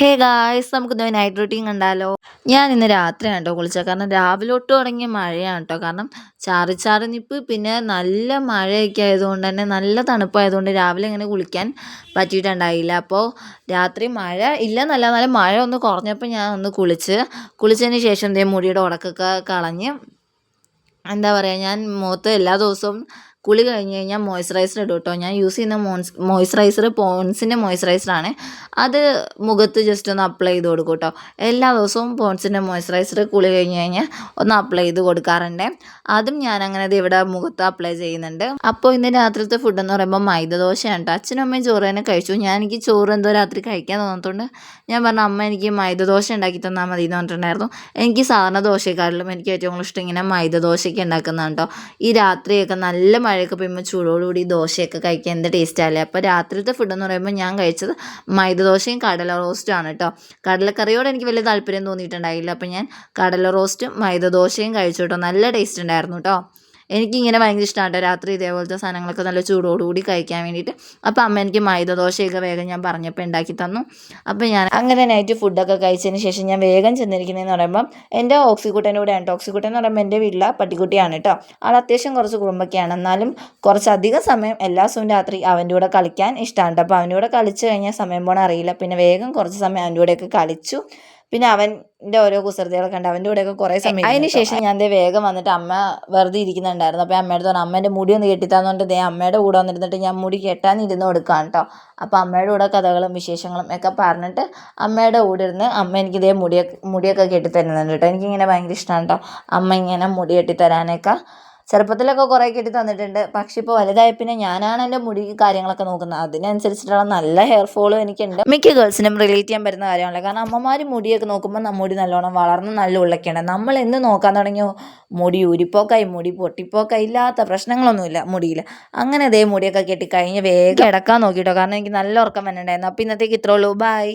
Hey guys, നമുക്കിന്ന് night routine കണ്ടാലോ. ഞാൻ ഇന്ന് രാത്രിയാണ് കേട്ടോ കുളിച്ചത്. കാരണം രാവിലെ തൊട്ട് തുടങ്ങിയ മഴയാണ് കേട്ടോ. കാരണം ചാറി ചാറി നിപ്പ്, പിന്നെ നല്ല മഴയൊക്കെ ആയതുകൊണ്ട് തന്നെ നല്ല തണുപ്പായതുകൊണ്ട് രാവിലെ ഇങ്ങനെ കുളിക്കാൻ പറ്റിയിട്ടുണ്ടായില്ല. അപ്പോൾ രാത്രി മഴ ഇല്ലെന്നല്ല, എന്നാലും മഴ ഒന്ന് കുറഞ്ഞപ്പോൾ ഞാൻ ഒന്ന് കുളിച്ചതിന് ശേഷം മുടിയുടെ ഉടക്കൊക്കെ കളഞ്ഞ് എന്താ പറയുക, ഞാൻ മുഖത്ത് എല്ലാ ദിവസവും കുളി കഴിഞ്ഞ് കഴിഞ്ഞാൽ മോയ്സ്ചറൈസർ ഇടും കേട്ടോ. ഞാൻ യൂസ് ചെയ്യുന്ന മോയ്സ്ചറൈസർ പോൺസിൻ്റെ മോയ്സ്ചറൈസറാണ്. അത് മുഖത്ത് ജസ്റ്റ് ഒന്ന് അപ്ലൈ ചെയ്ത് കൊടുക്കും കേട്ടോ. എല്ലാ ദിവസവും പോൺസിൻ്റെ മോയ്സ്ചറൈസർ കുളി കഴിഞ്ഞ് കഴിഞ്ഞാൽ ഒന്ന് അപ്ലൈ ചെയ്ത് കൊടുക്കാറുണ്ട്. അതും ഞാൻ അങ്ങനെ ഇവിടെ മുഖത്ത് അപ്ലൈ ചെയ്യുന്നുണ്ട്. അപ്പോൾ ഇന്ന് രാത്രിയിലത്തെ ഫുഡ് എന്ന് പറയുമ്പോൾ മൈദദോശയാണ് കേട്ടോ. അച്ഛനും അമ്മയും ചോറ് തന്നെ കഴിച്ചു. എനിക്ക് ചോറ് എന്തോ രാത്രി കഴിക്കാൻ തോന്നത്തോണ്ട് ഞാൻ പറഞ്ഞു, അമ്മ എനിക്ക് മൈദദോശ ഉണ്ടാക്കി തന്നാൽ മതി എന്ന് പറഞ്ഞിട്ടുണ്ടായിരുന്നു. എനിക്ക് സാധാരണ ദോശയെക്കാട്ടിലും എനിക്ക് ഏറ്റവും കൂടുതൽ ഇഷ്ടം ഇങ്ങനെ മൈദദോശയൊക്കെ ഉണ്ടാക്കുന്നതാണ് കേട്ടോ. ഈ രാത്രിയൊക്കെ നല്ല മഴയൊക്കെ പെയ്യുമ്പോൾ ചൂടോടുകൂടി ദോശയൊക്കെ കഴിക്കാൻ എന്ത് ടേസ്റ്റല്ലേ. അപ്പോൾ രാത്രിയിലത്തെ ഫുഡ് എന്ന് പറയുമ്പോൾ ഞാൻ കഴിച്ചത് മൈദദോശയും കടല റോസ്റ്റും ആണ് കേട്ടോ. കടലക്കറിയോട് എനിക്ക് വലിയ താല്പര്യം തോന്നിയിട്ടുണ്ടായില്ല. അപ്പോൾ ഞാൻ കടല റോസ്റ്റും മൈദദോശയും കഴിച്ചു കേട്ടോ. നല്ല ടേസ്റ്റ് ഉണ്ടായിരുന്നു കേട്ടോ. എനിക്കിങ്ങനെ ഭയങ്കര ഇഷ്ടമാണ് കേട്ടോ രാത്രി ഇതേപോലത്തെ സാധനങ്ങളൊക്കെ നല്ല ചൂടോടുകൂടി കഴിക്കാൻ വേണ്ടിയിട്ട്. അപ്പോൾ അമ്മ എനിക്ക് മൈദദോശയൊക്കെ വേഗം ഞാൻ പറഞ്ഞപ്പോൾ ഉണ്ടാക്കി തന്നു. അപ്പോൾ ഞാൻ അങ്ങനെ നൈറ്റ് ഫുഡൊക്കെ കഴിച്ചതിന് ശേഷം ഞാൻ വേഗം ചെന്നിരിക്കുന്നതെന്ന് പറയുമ്പം എൻ്റെ ഓക്സിക്കുട്ടൻ്റെ കൂടെയാണ് കേട്ടോ. ഓക്സിക്കുട്ടൻ എന്ന് പറയുമ്പോൾ എൻ്റെ വീട്ടിലെ പട്ടിക്കുട്ടിയാണ് കേട്ടോ. ആൾ അത്യാവശ്യം കുറച്ച് കുറുമ്പൊക്കെയാണ്, എന്നാലും കുറച്ചധികം സമയം എല്ലാ ദിവസവും രാത്രി അവൻ്റെ കൂടെ കളിക്കാൻ ഇഷ്ടമാണ് കേട്ടോ. അപ്പോൾ അവൻ്റെ കൂടെ കളിച്ച് കഴിഞ്ഞാൽ സമയം പോകണം അറിയില്ല. പിന്നെ വേഗം കുറച്ച് സമയം അവൻ്റെ കൂടെയൊക്കെ കളിച്ചു. പിന്നെ അവൻ്റെ ഓരോ കുസൃതികളൊക്കെ ഉണ്ട്. അവൻ്റെ കൂടെയൊക്കെ കുറേ സമയം അതിന് ശേഷം ഞാൻ വേഗം വന്നിട്ട് അമ്മ വെറുതെ ഇരിക്കുന്നുണ്ടായിരുന്നു. അപ്പോൾ അമ്മയുടെ പറഞ്ഞു, അമ്മേൻ്റെ മുടി ഒന്ന് കെട്ടിത്താന്നുകൊണ്ട് അമ്മയുടെ കൂടെ വന്നിരുന്നിട്ട് ഞാൻ മുടി കെട്ടാനിരുന്ന് കൊടുക്കുകയാണ് കേട്ടോ. അപ്പോൾ അമ്മയുടെ കൂടെ കഥകളും വിശേഷങ്ങളും ഒക്കെ പറഞ്ഞിട്ട് അമ്മയുടെ കൂടെ ഇരുന്ന് അമ്മ എനിക്ക് മുടിയൊക്കെ കെട്ടിത്തരുന്നുണ്ട് കേട്ടോ. എനിക്കിങ്ങനെ ഭയങ്കര ഇഷ്ടമാണ് കേട്ടോ അമ്മ ഇങ്ങനെ മുടി കെട്ടിത്തരാനൊക്കെ. ചെറുപ്പത്തിലൊക്കെ കുറേ കെട്ടി തന്നിട്ടുണ്ട്. പക്ഷെ ഇപ്പോൾ വലുതായ പിന്നെ ഞാനാണ് എൻ്റെ മുടി കാര്യങ്ങളൊക്കെ നോക്കുന്നത്. അതിനനുസരിച്ചിട്ടുള്ള നല്ല ഹെയർ ഫോളും എനിക്കുണ്ട്. മിക്ക ഗേൾസിനും റിലേറ്റ് ചെയ്യാൻ പറ്റുന്ന കാര്യമാണല്ലോ. കാരണം അമ്മമാർ മുടിയൊക്കെ നോക്കുമ്പോൾ മുടി നല്ലോണം വളർന്ന് നല്ല ഉള്ളൊക്കെയാണ്. നമ്മൾ എന്ന് നോക്കാൻ തുടങ്ങിയോ മുടി ഊരിപ്പോക്കായി, മുടി പൊട്ടിപ്പോക്കായി, ഇല്ലാത്ത പ്രശ്നങ്ങളൊന്നുമില്ല മുടിയിൽ. അങ്ങനെ മുടിയൊക്കെ കെട്ടി കഴിഞ്ഞ് വേഗം കിടക്കാൻ നോക്കിയിട്ടോ. കാരണം എനിക്ക് നല്ല ഉറക്കം വന്നിട്ടുണ്ടായിരുന്നു. അപ്പോൾ ഇന്നത്തേക്ക് ഇത്രേ ഉള്ളൂ. ബൈ.